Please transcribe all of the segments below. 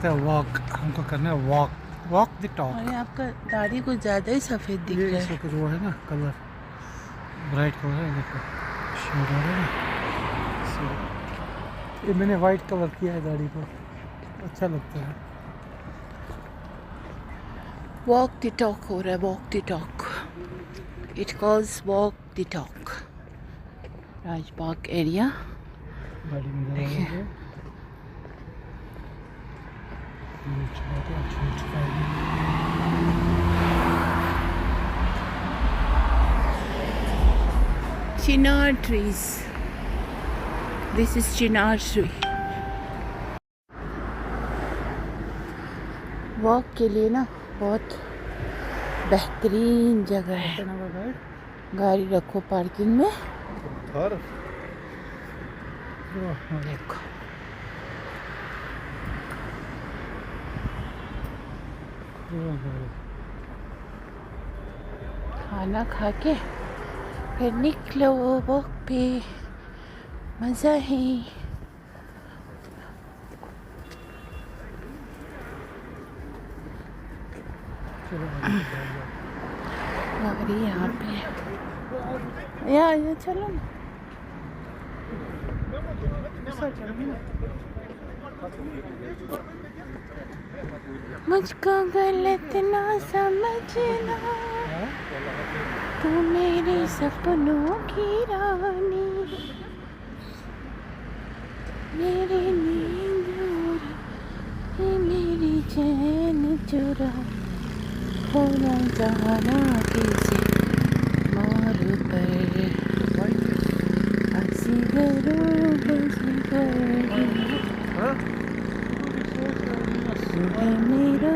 कहते हैं वॉक, हमको करना है वॉक, वॉक द टॉक। अरे आपका दाढ़ी कुछ ज़्यादा ही सफ़ेद दिख ये रहा इस है। वक्त वो है ना कलर, ब्राइट कलर है, देखो शेड हो रहा है ना। ये मैंने वाइट कलर किया है दाढ़ी को, अच्छा लगता है। वॉक द टॉक हो रहा है, walk the talk, it calls walk the talk. Rajbagh area गाड़ी में लगा chinar trees, this is chinar tree. Walk के लिए ना बहुत बेहतरीन जगह है। गाड़ी रखो पार्किंग में, देखो खाना खा के फिर निकलो वॉक पे, मज़ा है। गाड़ी यहाँ पे, या चलो ना। मुझको गलत ना समझना, तू मेरे सपनों की रानी, मेरी नींद चुरा, मेरी चैन चुरा, होना जाना किसी मार पर, हंसी करो हंसी करो, सुबह मेरा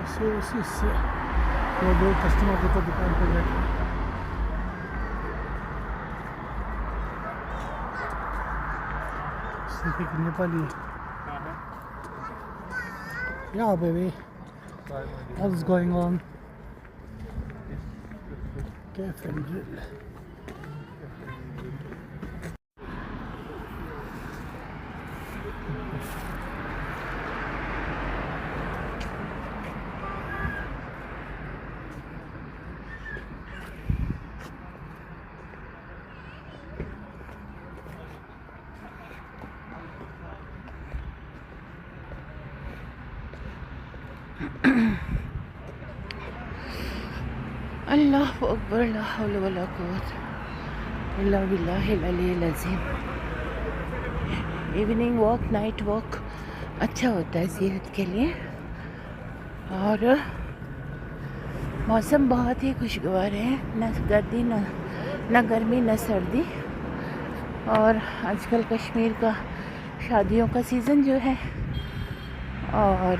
ऐसे ऐसे इससे वो दो कस्टमर को तो दुकान पे बैठे सीखे कि Nepali yeah baby what's going on cafe and grill अल्लाहु अकबर, ला हौल वला कुव्वत इल्ला बिल्लाहिल अलील अज़ीम। इवनिंग वॉक, नाइट वॉक अच्छा होता है सेहत के लिए, और मौसम बहुत ही खुशगवार है, न गर्दी न गर्मी न सर्दी। और आजकल कश्मीर का शादियों का सीज़न जो है, और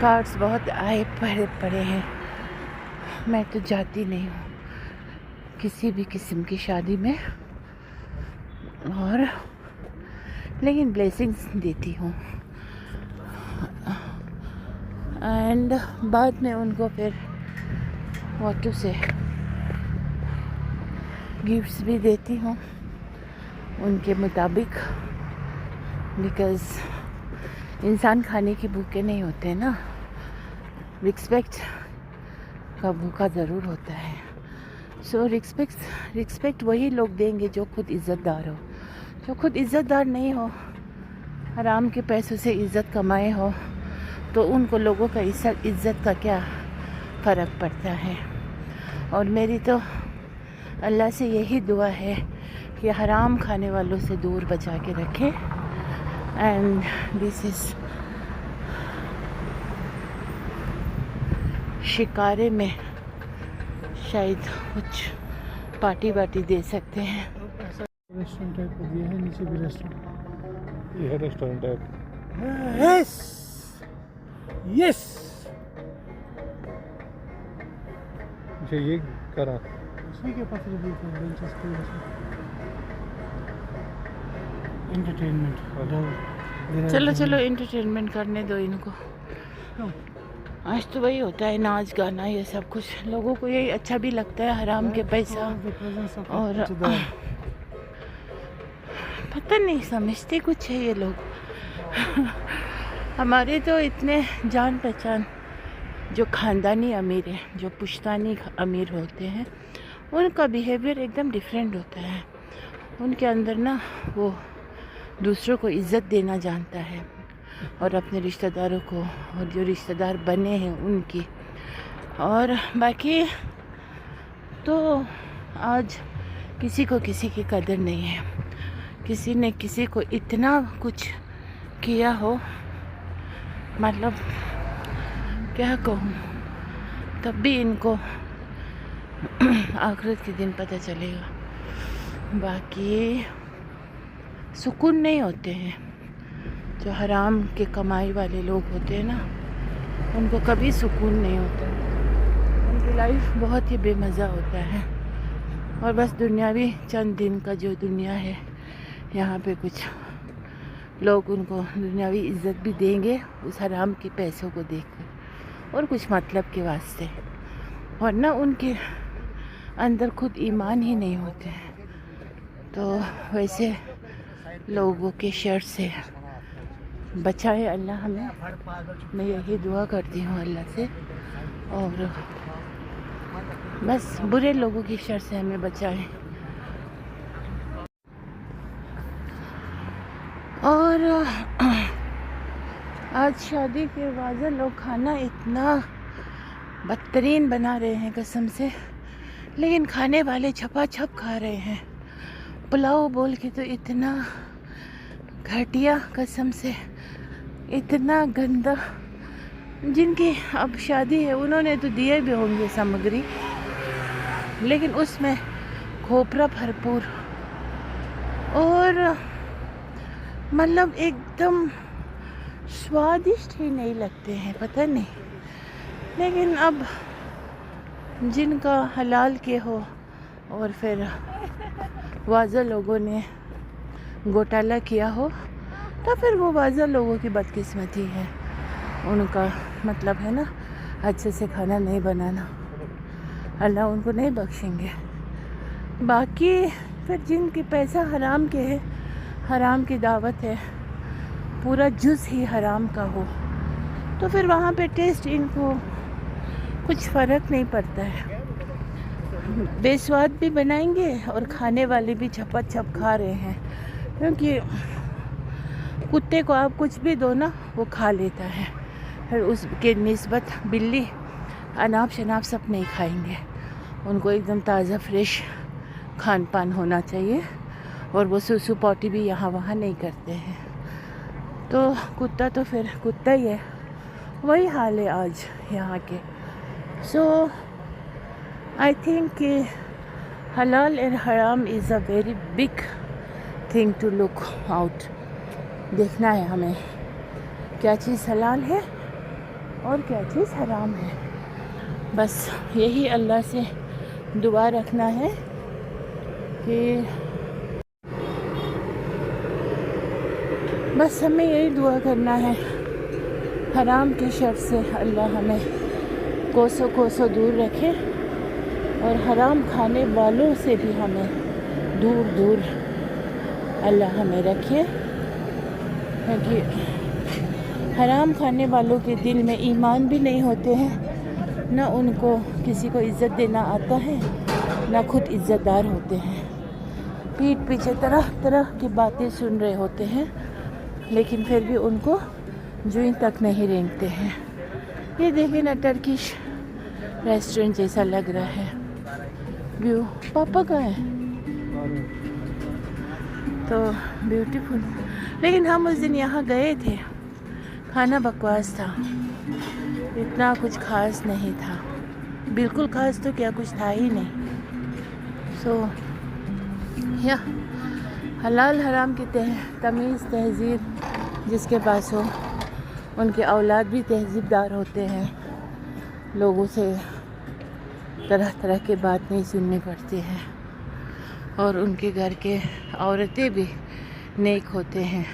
कार्ड्स बहुत आए पड़े हैं। मैं तो जाती नहीं हूँ किसी भी किस्म की शादी में, और लेकिन ब्लेसिंग्स देती हूँ, एंड बाद में उनको फिर वाटू से गिफ्ट्स भी देती हूँ उनके मुताबिक, बिकॉज़ इंसान खाने के भूखे नहीं होते ना, रिस्पेक्ट का भूखा ज़रूर होता है। सो रिस्पेक्ट वही लोग देंगे जो खुद इज़्ज़तदार हो। जो खुद इज़्ज़तदार नहीं हो, हराम के पैसों से इज़्ज़त कमाए हो, तो उनको लोगों का इज़्ज़त का क्या फ़र्क पड़ता है। और मेरी तो अल्लाह से यही दुआ है कि हराम खाने वालों से दूर बचा के रखे। एंड दिस इज़ शिकारे में शायद कुछ पार्टी वार्टी दे सकते हैं। रेस्टोरेंट टाइप का दिया है, नीचे भी रेस्टोरेंट, ये है रेस्टोरेंट टाइप। यस यस, अच्छा ये करा उसी के पास बेंचेस पे एंटरटेनमेंट। चलो चलो एंटरटेनमेंट करने दो इनको। आज तो वही होता है, नाच गाना ये सब कुछ। लोगों को यही अच्छा भी लगता है, हराम के पैसा। और पता नहीं समझते कुछ है ये लोग। हमारे तो इतने जान पहचान जो ख़ानदानी अमीर है, जो पुश्तानी अमीर होते हैं, उनका बिहेवियर एकदम डिफरेंट होता है। उनके अंदर ना वो दूसरों को इज़्ज़त देना जानता है, और अपने रिश्तेदारों को, और जो रिश्तेदार बने हैं उनकी। और बाकी तो आज किसी को किसी की कदर नहीं है। किसी ने किसी को इतना कुछ किया हो, मतलब क्या कहूँ, तब भी इनको आखिरत के दिन पता चलेगा। बाकी सुकून नहीं होते हैं जो हराम के कमाई वाले लोग होते हैं ना, उनको कभी सुकून नहीं होता। उनकी लाइफ बहुत ही बेमज़ा होता है, और बस दुनियावी चंद दिन का जो दुनिया है, यहाँ पे कुछ लोग उनको दुनियावी इज़्ज़त भी देंगे उस हराम के पैसों को देखकर, और कुछ मतलब के वास्ते। और ना उनके अंदर खुद ईमान ही नहीं होते हैं। तो वैसे लोगों के शर से बचाए अल्लाह हमें। मैं यही दुआ करती हूँ अल्लाह से, और बस बुरे लोगों की शर से हमें बचाए। और आज शादी के वाज़ा लोग खाना इतना बदतरीन बना रहे हैं कसम से, लेकिन खाने वाले छपा छप खा रहे हैं। पुलाव बोल के तो इतना घटिया, कसम से इतना गंदा। जिनकी अब शादी है उन्होंने तो दिए भी होंगे सामग्री, लेकिन उसमें खोपरा भरपूर, और मतलब एकदम स्वादिष्ट ही नहीं लगते हैं, पता नहीं। लेकिन अब जिनका हलाल के हो और फिर वाज़ा लोगों ने घोटाला किया हो, तो फिर वो वाज़ा लोगों की बदकिस्मती है। उनका मतलब है ना अच्छे से खाना नहीं बनाना, अल्लाह उनको नहीं बख्शेंगे। बाकी फिर जिनके पैसा हराम के है, हराम की दावत है, पूरा जुज़ ही हराम का हो, तो फिर वहाँ पे टेस्ट इनको कुछ फ़र्क नहीं पड़ता है। बेस्वाद भी बनाएंगे और खाने वाले भी छपा छप खा रहे हैं, क्योंकि कुत्ते को आप कुछ भी दो ना वो खा लेता है, फिर उसके निस्बत बिल्ली अनाप शनाप सब नहीं खाएंगे। उनको एकदम ताज़ा फ्रेश खान पान होना चाहिए, और वो सूसू पॉटी भी यहाँ वहाँ नहीं करते हैं। तो कुत्ता तो फिर कुत्ता ही है, वही हाल है आज यहाँ के। सो आई थिंक कि हलाल एंड हराम is a very big thing to look out. देखना है हमें क्या चीज़ हलाल है और क्या चीज़ हराम है। बस यही अल्लाह से दुआ रखना है कि बस हमें यही दुआ करना है, हराम के शर से अल्लाह हमें कोसों कोसों दूर रखे, और हराम खाने वालों से भी हमें दूर दूर अल्लाह हमें रखे। क्योंकि हराम खाने वालों के दिल में ईमान भी नहीं होते हैं, ना उनको किसी को इज़्ज़त देना आता है, ना खुद इज़्ज़तदार होते हैं। पीठ पीछे तरह तरह की बातें सुन रहे होते हैं, लेकिन फिर भी उनको जूं तक नहीं रेंगते हैं। ये देखिए ना, टर्किश रेस्टोरेंट जैसा लग रहा है व्यू। पापा का है तो ब्यूटीफुल। लेकिन हम उस दिन यहाँ गए थे, खाना बकवास था, इतना कुछ खास नहीं था, बिल्कुल खास तो क्या कुछ था ही नहीं। सो या हलाल हराम की तमीज़ तहज़ीब जिसके पास हो, उनके औलाद भी तहज़ीबदार होते हैं, लोगों से तरह तरह की बात नहीं सुननी पड़ती है, और उनके घर के औरतें भी नेक होते हैं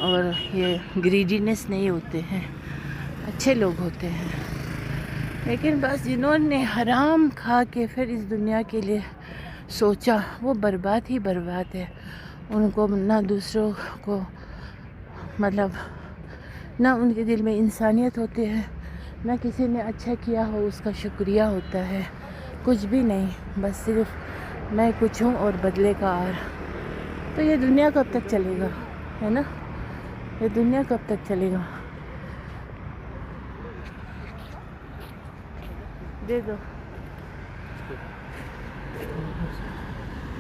और ये ग्रीडीनेस नहीं होते हैं, अच्छे लोग होते हैं। लेकिन बस जिन्होंने हराम खा के फिर इस दुनिया के लिए सोचा, वो बर्बाद ही बर्बाद है। उनको ना दूसरों को मतलब ना उनके दिल में इंसानियत होती है, ना किसी ने अच्छा किया हो उसका शुक्रिया होता है, कुछ भी नहीं। बस सिर्फ मैं कुछ हूँ और बदले का आर। तो ये दुनिया कब तक चलेगा, है ना? ये दुनिया कब तक चलेगा? दे दो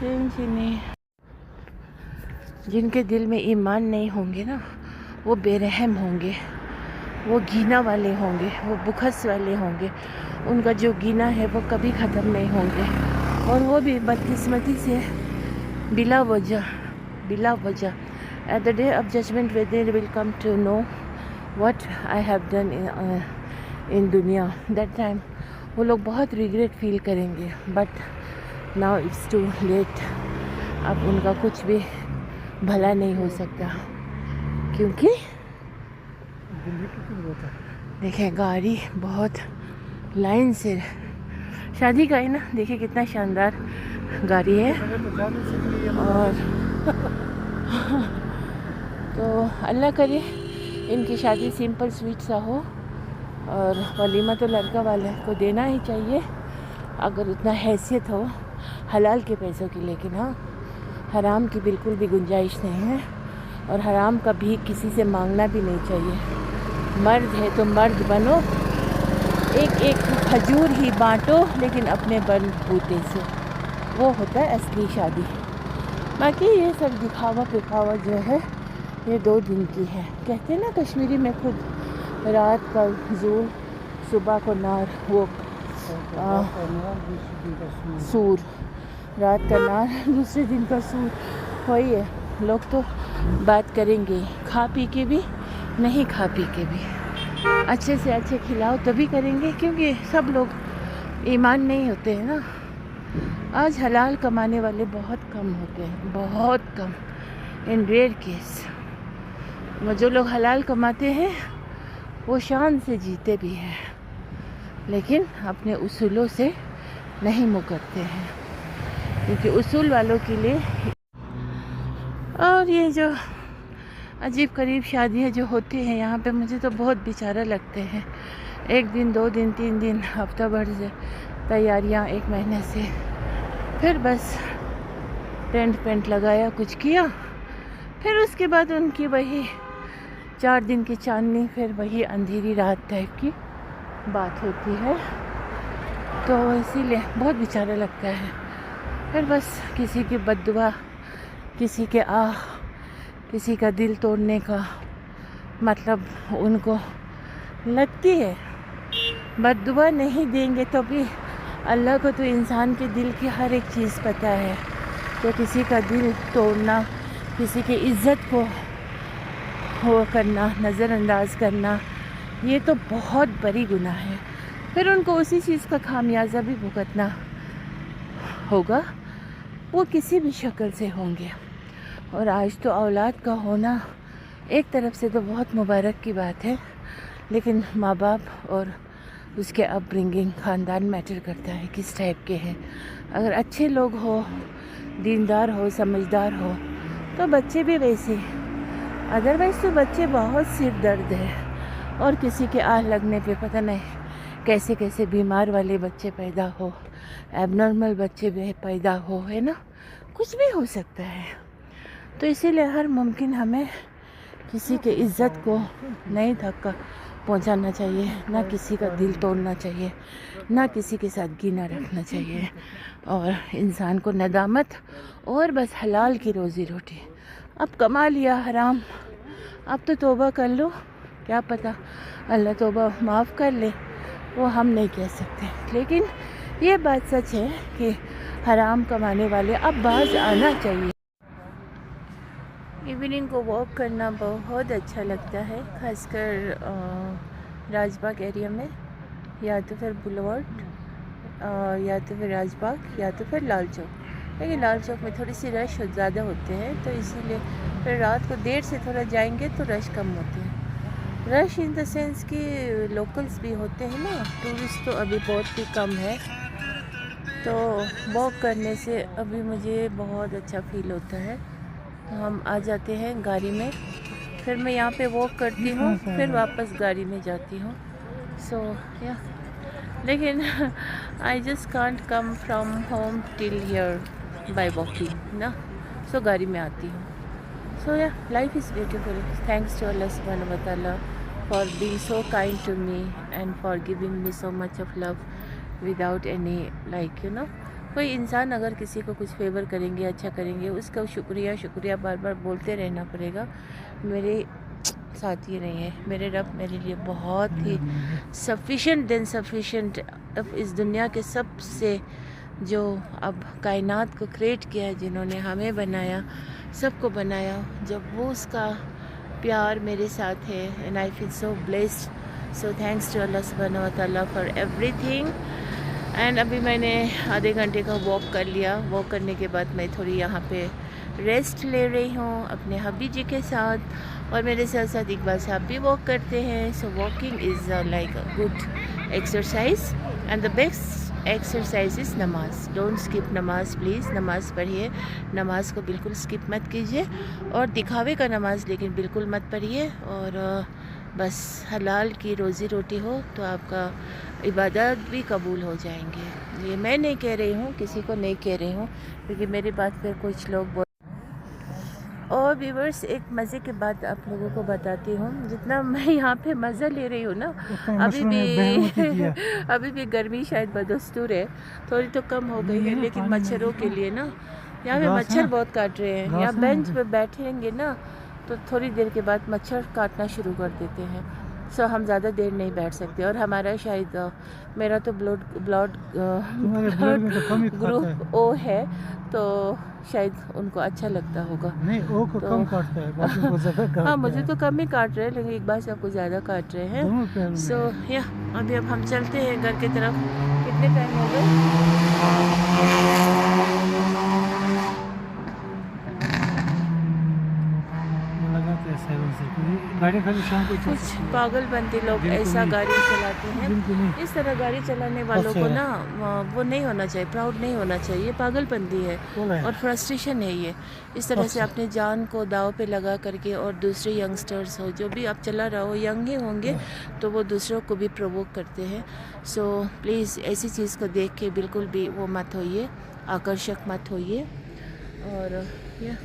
चीनी। जिनके दिल में ईमान नहीं होंगे ना, वो बेरहम होंगे, वो गीना वाले होंगे, वो बुखस वाले होंगे। उनका जो गीना है वो कभी ख़त्म नहीं होंगे, और वो भी बदकिस्मती से बिला वजह at the day of judgement वे they will come to know what I have done in दुनिया। दैट टाइम वो लोग बहुत रिग्रेट फील करेंगे, but now it's too late. अब उनका कुछ भी भला नहीं हो सकता, क्योंकि देखें गाड़ी बहुत लाइन से शादी का है ना। देखिए कितना शानदार गाड़ी है। और तो अल्लाह करे इनकी शादी सिंपल स्वीट सा हो, और वलीमा तो लड़का वाले को देना ही चाहिए अगर उतना हैसियत हो हलाल के पैसों की। लेकिन हाँ, हराम की बिल्कुल भी गुंजाइश नहीं है, और हराम का भी किसी से मांगना भी नहीं चाहिए। मर्द है तो मर्द बनो, एक एक खजूर ही बांटो, लेकिन अपने बन बूते से। वो होता है असली शादी। बाकी ये सब दिखावा पिखावा जो है ये 2 दिन की है। कहते हैं ना कश्मीरी में खुद, रात का जोर सुबह को नार, वो सूर, रात का नार दूसरे दिन का सूर। वही है, लोग तो बात करेंगे खा पी के भी, नहीं खा पी के भी। अच्छे से अच्छे खिलाओ तभी करेंगे, क्योंकि सब लोग ईमान नहीं होते हैं ना। आज हलाल कमाने वाले बहुत कम होते हैं, बहुत कम, इन रेयर केस। जो लोग हलाल कमाते हैं वो शान से जीते भी हैं, लेकिन अपने उसूलों से नहीं मुकरते हैं, क्योंकि उसूल वालों के लिए। और ये जो अजीब करीब शादियाँ जो होती हैं यहाँ पे, मुझे तो बहुत बेचारा लगते हैं। 1 दिन 2 दिन 3 दिन हफ्ता भर से तैयारियाँ, 1 महीने से, फिर बस टेंट पेंट लगाया, कुछ किया, फिर उसके बाद उनकी वही 4 दिन की चांदनी, फिर वही अंधेरी रात टाइप की बात होती है। तो इसीलिए बहुत बेचारा लगता है। फिर बस किसी की बद्दुआ, किसी के किसी का दिल तोड़ने का मतलब उनको लगती है। बद्दुआ नहीं देंगे तो भी अल्लाह को तो इंसान के दिल की हर एक चीज़ पता है। तो किसी का दिल तोड़ना, किसी की इज़्ज़त को वो करना, नज़रअंदाज करना, ये तो बहुत बड़ी गुनाह है। फिर उनको उसी चीज़ का खामियाजा भी भुगतना होगा, वो किसी भी शक्ल से होंगे। और आज तो औलाद का होना एक तरफ से तो बहुत मुबारक की बात है, लेकिन माँ बाप और उसके अपब्रिंगिंग, ख़ानदान मैटर करता है किस टाइप के हैं। अगर अच्छे लोग हो, दीनदार हो, समझदार हो, तो बच्चे भी वैसे। अदरवाइज़ तो बच्चे बहुत सिर दर्द है, और किसी के आह लगने पे पता नहीं कैसे कैसे बीमार वाले बच्चे पैदा हो, एबनॉर्मल बच्चे भी पैदा हो, है ना, कुछ भी हो सकता है। तो इसीलिए हर मुमकिन हमें किसी के इज़्ज़त को नहीं धक्का पहुंचाना चाहिए, ना किसी का दिल तोड़ना चाहिए, ना किसी के साथ गिना रखना चाहिए, और इंसान को नदामत, और बस हलाल की रोज़ी रोटी। अब कमा लिया हराम, अब तो तौबा कर लो, क्या पता अल्लाह तौबा माफ़ कर ले, वो हम नहीं कह सकते। लेकिन ये बात सच है कि हराम कमाने वाले अब बाज आना चाहिए। इवनिंग को वॉक करना बहुत अच्छा लगता है, खासकर राजबाग एरिया में, या तो फिर बुलवार्ड, या तो फिर राजबाग, या तो फिर लाल चौक। लेकिन लाल चौक में थोड़ी सी रश ज़्यादा होते हैं, तो इसीलिए फिर रात को देर से थोड़ा जाएंगे तो रश कम होते हैं। रश इन द सेंस कि लोकल्स भी होते हैं ना, टूरिस्ट तो अभी बहुत ही कम है। तो वॉक करने से अभी मुझे बहुत अच्छा फील होता है। तो हम आ जाते हैं गाड़ी में, फिर मैं यहाँ पे वॉक करती हूँ, फिर वापस गाड़ी में जाती हूँ। सो या लेकिन I just can't come from home till here by walking ना, सो गाड़ी में आती हूँ। So yeah life is beautiful. Thanks to Allah सुब्हानहू व तआला for being so kind to me and for giving me so much of love without any like you know. कोई इंसान अगर किसी को कुछ फेवर करेंगे, अच्छा करेंगे, उसका शुक्रिया शुक्रिया बार बार बोलते रहना पड़ेगा। मेरे साथ ये नहीं है। मेरे रब मेरे लिए बहुत ही सफिशेंट देन सफिशेंट, अब इस दुनिया के सबसे जो अब कायनात को क्रिएट किया है, जिन्होंने हमें बनाया, सबको बनाया, जब वो उसका प्यार मेरे साथ है and I feel so blessed. So thanks to Allah सुब्हानहू व तआला फॉर एवरीथिंग। एंड अभी मैंने आधे घंटे का वॉक कर लिया। वॉक करने के बाद मैं थोड़ी यहाँ पे रेस्ट ले रही हूँ अपने हबी जी के साथ, और मेरे साथ साथ इकबाल साहब भी वॉक करते हैं। So walking is like a good exercise and the best exercise is namaz. Don't skip namaz please. नमाज़ पढ़िए, नमाज को बिल्कुल स्किप मत कीजिए, और दिखावे का नमाज लेकिन बिल्कुल मत पढ़िए। और बस हलाल की रोज़ी रोटी हो तो आपका इबादत भी कबूल हो जाएंगे। ये मैं नहीं कह रही हूँ, किसी को नहीं कह रही हूँ, क्योंकि मेरी बात पर कुछ लोग और व्यूवर्स एक मज़े के बाद आप लोगों को बताती हूँ। जितना मैं यहाँ पे मज़ा ले रही हूँ ना, अभी भी गर्मी शायद बदस्तूर है, थोड़ी तो कम हो गई है, लेकिन मच्छरों के लिए ना यहाँ पे मच्छर बहुत काट रहे हैं। यहाँ बेंच पे बैठेंगे ना तो थोड़ी देर के बाद मच्छर काटना शुरू कर देते हैं। सो हम ज़्यादा देर नहीं बैठ सकते, और हमारा शायद मेरा तो ब्लड ग्रुप ओ है, तो शायद उनको अच्छा लगता होगा। नहीं, ओ को कम काटता है, बाकी को ज़्यादा काटता है। हाँ, मुझे तो कम ही काट रहे हैं, लेकिन एक बार से आपको ज़्यादा काट रहे हैं। सो या अभी अब हम चलते हैं घर की तरफ। कितने टाइम हो गए? गाड़ी खाली शाम को कुछ पागलबंदी लोग ऐसा गाड़ी चलाते हैं। इस तरह गाड़ी चलाने वालों को ना वो नहीं होना चाहिए, प्राउड नहीं होना चाहिए। पागलबंदी है और फ्रस्ट्रेशन है ये। इस तरह से अपने जान को दाव पे लगा करके, और दूसरे यंगस्टर्स हो, जो भी आप चला रहा हो, यंग ही होंगे तो वो दूसरों को भी प्रोवोक करते हैं। सो प्लीज़ ऐसी चीज़ को देख के बिल्कुल भी वो मत होइए, आकर्षक मत होइए। और या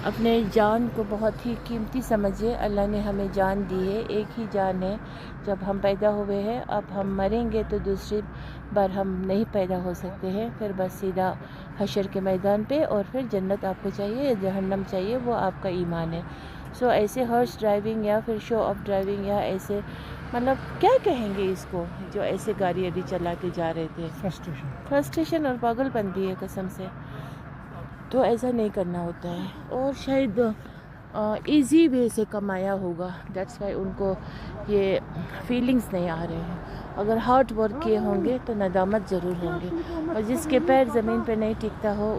अपने जान को बहुत ही कीमती समझिए। अल्लाह ने हमें जान दी है, एक ही जान है। जब हम पैदा हुए हैं, अब हम मरेंगे तो दूसरी बार हम नहीं पैदा हो सकते हैं। फिर बस सीधा हशर के मैदान पे, और फिर जन्नत आपको चाहिए या जहन्नम चाहिए, वो आपका ईमान है। सो ऐसे हॉर्स ड्राइविंग या फिर शो ऑफ ड्राइविंग, या ऐसे मतलब क्या कहेंगे इसको, जो ऐसे गाड़ी अभी चला के जा रहे थे, फ्रस्ट्रेशन और पागलपंती है कसम से। तो ऐसा नहीं करना होता है, और शायद इजी वे से कमाया होगा, दैट्स वाई उनको ये फीलिंग्स नहीं आ रहे हैं। अगर हार्ड वर्क किए होंगे तो नदामत ज़रूर होंगे, और जिसके पैर ज़मीन पे नहीं टिकता हो